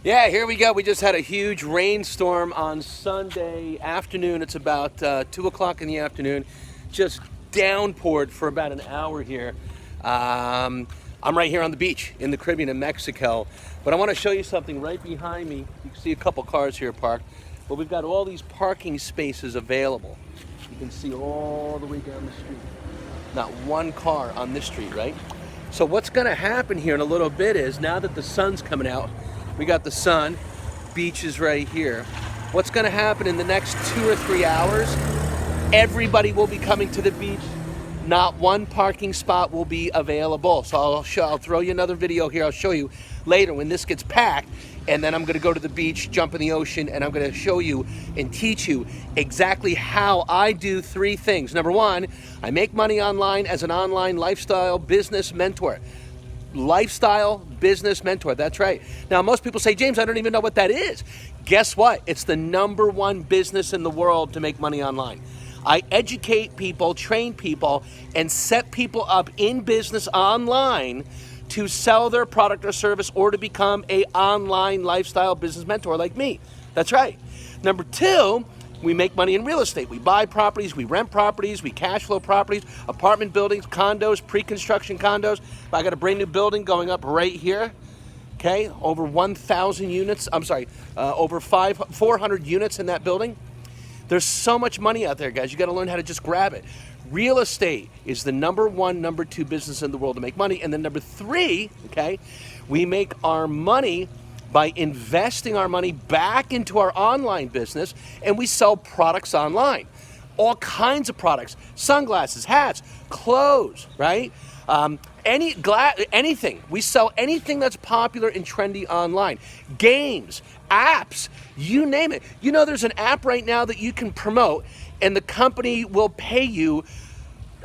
Yeah, here we go. We just had a huge rainstorm on Sunday afternoon. It's about 2 o'clock in the afternoon. Just downpoured for about an hour here. I'm right here on the beach in the Caribbean in Mexico. But I want to show you something right behind me. You can see a couple cars here parked. But we've got all these parking spaces available. You can see all the way down the street. Not one car on this street, right? So what's going to happen here in a little bit is, now that the sun's coming out, we got the sun, beach is right here. What's going to happen in the next 2 or 3 hours, everybody will be coming to the beach. Not one parking spot will be available. So I'll throw you another video here. I'll show you later when this gets packed. And then I'm going to go to the beach, jump in the ocean, and I'm going to show you and teach you exactly how I do 3 things. Number 1, I make money online as an online lifestyle business mentor. Lifestyle business mentor, that's right. Now, most people say, James, I don't even know what that is. Guess what? It's the #1 business in the world to make money online. I educate people, train people, and set people up in business online to sell their product or service or to become an online lifestyle business mentor like me. That's right. Number 2, we make money in real estate. We buy properties, we rent properties, we cash flow properties, apartment buildings, condos, pre-construction condos. I got a brand new building going up right here. Okay, over 1,000 units. Over 400 units in that building. There's so much money out there, guys. You got to learn how to just grab it. Real estate is the #1, #2 business in the world to make money. And then number 3, okay, we make our money by investing our money back into our online business, and we sell products online. All kinds of products, sunglasses, hats, clothes, right? Anything. We sell anything that's popular and trendy online. Games, apps, you name it. You know, there's an app right now that you can promote, and the company will pay you,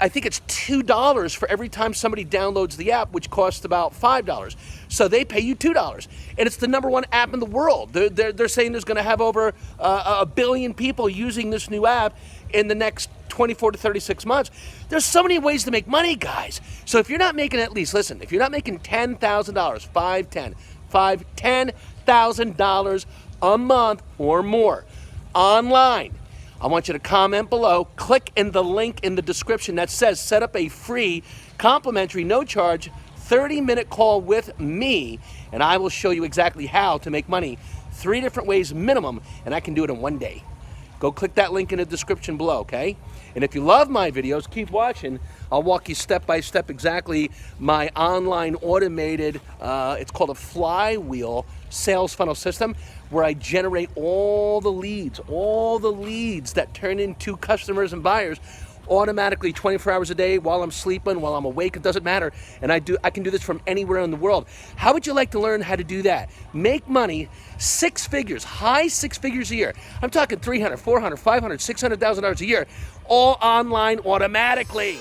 I think it's $2 for every time somebody downloads the app, which costs about $5. So they pay you $2. And it's the #1 app in the world. They're saying there's going to have over a billion people using this new app in the next 24 to 36 months. There's so many ways to make money, guys. So if you're not making at least, listen, if you're not making $10,000, $10,000 a month or more online, I want you to comment below, click in the link in the description that says set up a free, complimentary, no charge, 30-minute call with me, and I will show you exactly how to make money 3 different ways minimum, and I can do it in 1 day. Go click that link in the description below, okay? And if you love my videos, keep watching. I'll walk you step by step exactly my online automated, it's called a flywheel sales funnel system, where I generate all the leads that turn into customers and buyers automatically 24 hours a day, while I'm sleeping, while I'm awake, it doesn't matter. And I can do this from anywhere in the world. How would you like to learn how to do that? Make money 6 figures, high 6 figures a year. I'm talking $300, $400, $500, $600,000 a year, all online automatically.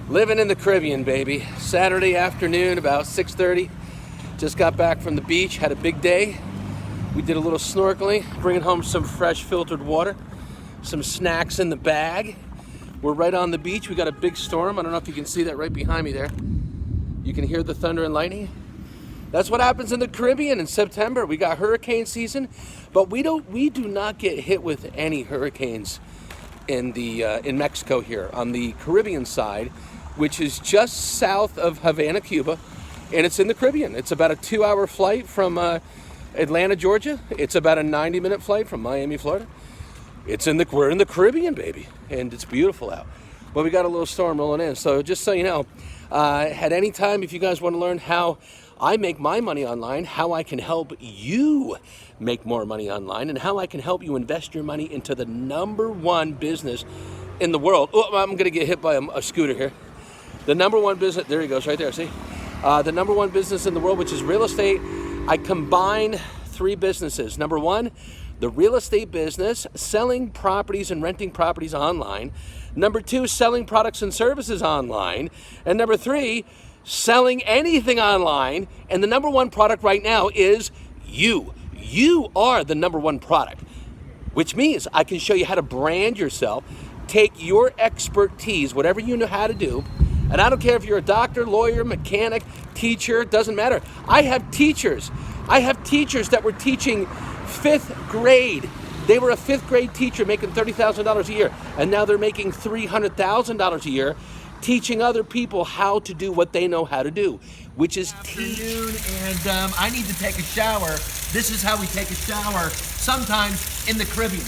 Living in the Caribbean, baby. Saturday afternoon, about 6:30. Just got back from the beach, had a big day. We did a little snorkeling, bringing home some fresh filtered water, some snacks in the bag. We're right on the beach. We got a big storm. I don't know if you can see that right behind me there. You can hear the thunder and lightning. That's what happens in the Caribbean in September. We got hurricane season, but we do not get hit with any hurricanes in Mexico here on the Caribbean side, which is just south of Havana, Cuba, and it's in the Caribbean. It's about a 2-hour flight from Atlanta, Georgia. It's about a 90-minute flight from Miami, Florida. We're in the Caribbean, baby, and it's beautiful out. But we got a little storm rolling in. So just so you know, at any time, if you guys want to learn how I make my money online, how I can help you make more money online, and how I can help you invest your money into the #1 business in the world. Oh, I'm going to get hit by a scooter here. The #1 business, there he goes, right there, see? The #1 business in the world, which is real estate. I combine 3 businesses. Number 1, the real estate business, selling properties and renting properties online. Number 2, selling products and services online. And number 3, selling anything online. And the #1 product right now is you. You are the #1 product, which means I can show you how to brand yourself, take your expertise, whatever you know how to do. And I don't care if you're a doctor, lawyer, mechanic, teacher, doesn't matter. I have teachers that were teaching 5th grade. They were a 5th grade teacher making $30,000 a year, and now they're making $300,000 a year teaching other people how to do what they know how to do, which is teach. And I need to take a shower. This is how we take a shower, sometimes in the Caribbean.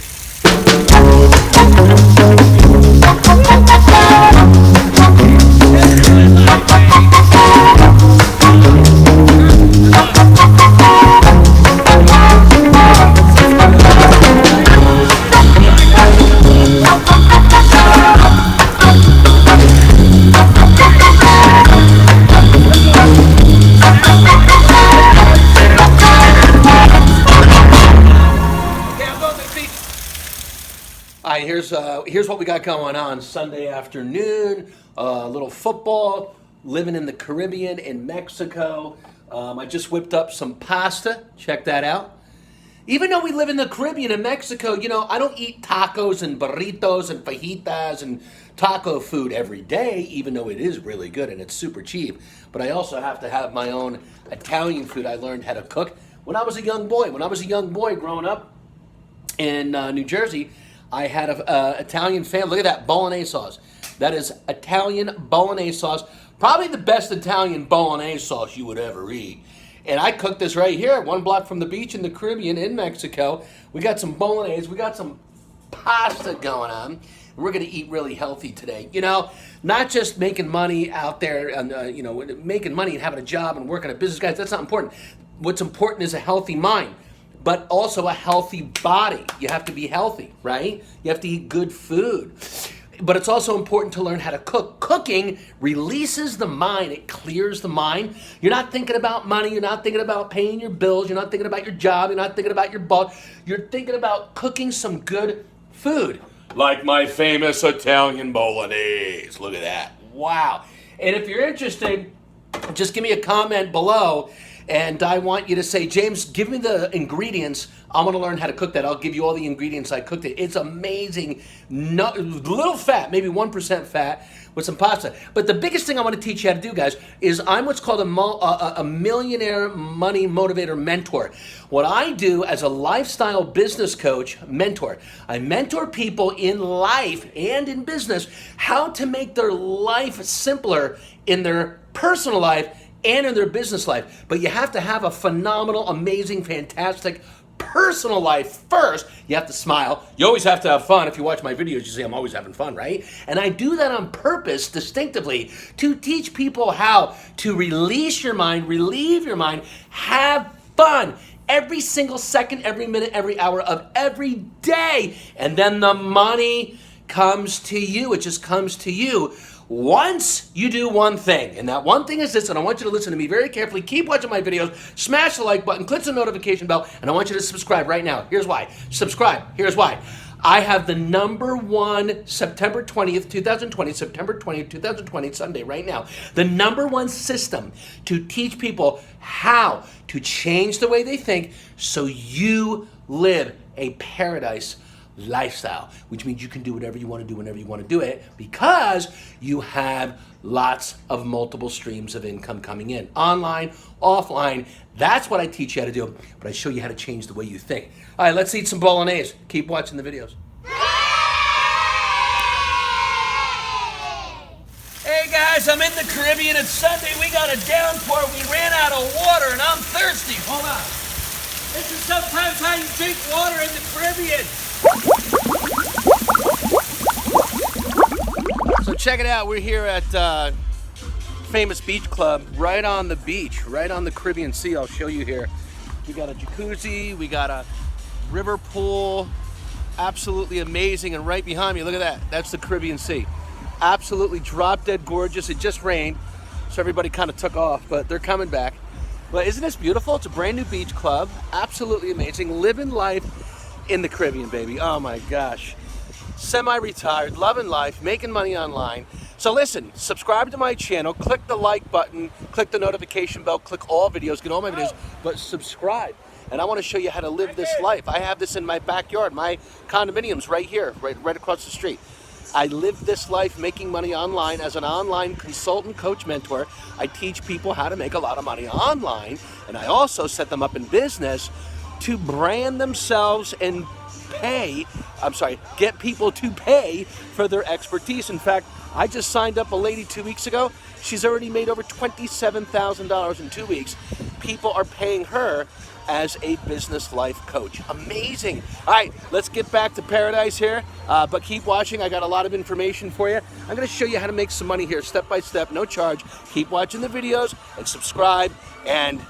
Here's what we got going on Sunday afternoon. A little football, living in the Caribbean in Mexico. I just whipped up some pasta. Check that out. Even though we live in the Caribbean in Mexico, you know, I don't eat tacos and burritos and fajitas and taco food every day, even though it is really good and it's super cheap. But I also have to have my own Italian food I learned how to cook when I was a young boy. When I was a young boy growing up in New Jersey, I had an Italian family. Look at that, bolognese sauce. That is Italian bolognese sauce. Probably the best Italian bolognese sauce you would ever eat. And I cooked this right here, 1 block from the beach in the Caribbean in Mexico. We got some bolognese. We got some pasta going on. We're going to eat really healthy today. You know, not just making money out there, and you know, making money and having a job and working a business, guys, that's not important. What's important is a healthy mind, but also a healthy body. You have to be healthy, right? You have to eat good food. But it's also important to learn how to cook. Cooking releases the mind. It clears the mind. You're not thinking about money. You're not thinking about paying your bills. You're not thinking about your job. You're not thinking about your boss. You're thinking about cooking some good food. Like my famous Italian bolognese. Look at that. Wow. And if you're interested, just give me a comment below. And I want you to say, James, give me the ingredients. I want to learn how to cook that. I'll give you all the ingredients I cooked it. It's amazing. Little fat, maybe 1% fat with some pasta. But the biggest thing I want to teach you how to do, guys, is I'm what's called a millionaire money motivator mentor. What I do as a lifestyle business coach mentor, I mentor people in life and in business how to make their life simpler in their personal life and in their business life. But you have to have a phenomenal, amazing, fantastic personal life first. You have to smile. You always have to have fun. If you watch my videos, you see I'm always having fun, right? And I do that on purpose, distinctively, to teach people how to release your mind, relieve your mind, have fun every single second, every minute, every hour of every day. And then the money comes to you. It just comes to you once you do one thing. And that one thing is this, and I want you to listen to me very carefully. Keep watching my videos, smash the like button, click the notification bell, and I want you to subscribe right now. Here's why. Subscribe. Here's why. I have the #1 September 20th, 2020, September 20th, 2020, Sunday, right now. The #1 system to teach people how to change the way they think so you live a paradise lifestyle, which means you can do whatever you want to do whenever you want to do it because you have lots of multiple streams of income coming in, online, offline. That's what I teach you how to do, but I show you how to change the way you think. All right, let's eat some bolognese. Keep watching the videos. I'm in the Caribbean. It's Sunday. We got a downpour. We ran out of water, and I'm thirsty. Hold on. This is sometimes how you drink water in the Caribbean. So check it out. We're here at Famous Beach Club, right on the beach, right on the Caribbean Sea. I'll show you here. We got a jacuzzi. We got a river pool. Absolutely amazing. And right behind me, look at that. That's the Caribbean Sea. Absolutely drop dead gorgeous. It just rained, so everybody kind of took off, but they're coming back. But isn't this beautiful? It's a brand new beach club. Absolutely amazing. Living life in the Caribbean, baby. Oh my gosh. Semi-retired, loving life, making money online. So listen, subscribe to my channel, click the like button, click the notification bell, click all videos, get all my videos, but subscribe. And I want to show you how to live this life. I have this in my backyard, my condominium's right here, right across the street. I live this life making money online as an online consultant, coach, mentor. I teach people how to make a lot of money online, and I also set them up in business to brand themselves and get people to pay for their expertise. In fact, I just signed up a lady 2 weeks ago. She's already made over $27,000 in 2 weeks. People are paying her as a business life coach. Amazing. All right, let's get back to paradise here, but keep watching. I got a lot of information for you. I'm gonna show you how to make some money here, step by step, no charge. Keep watching the videos and subscribe, and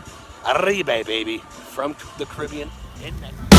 arriba, baby, from the Caribbean in Mexico.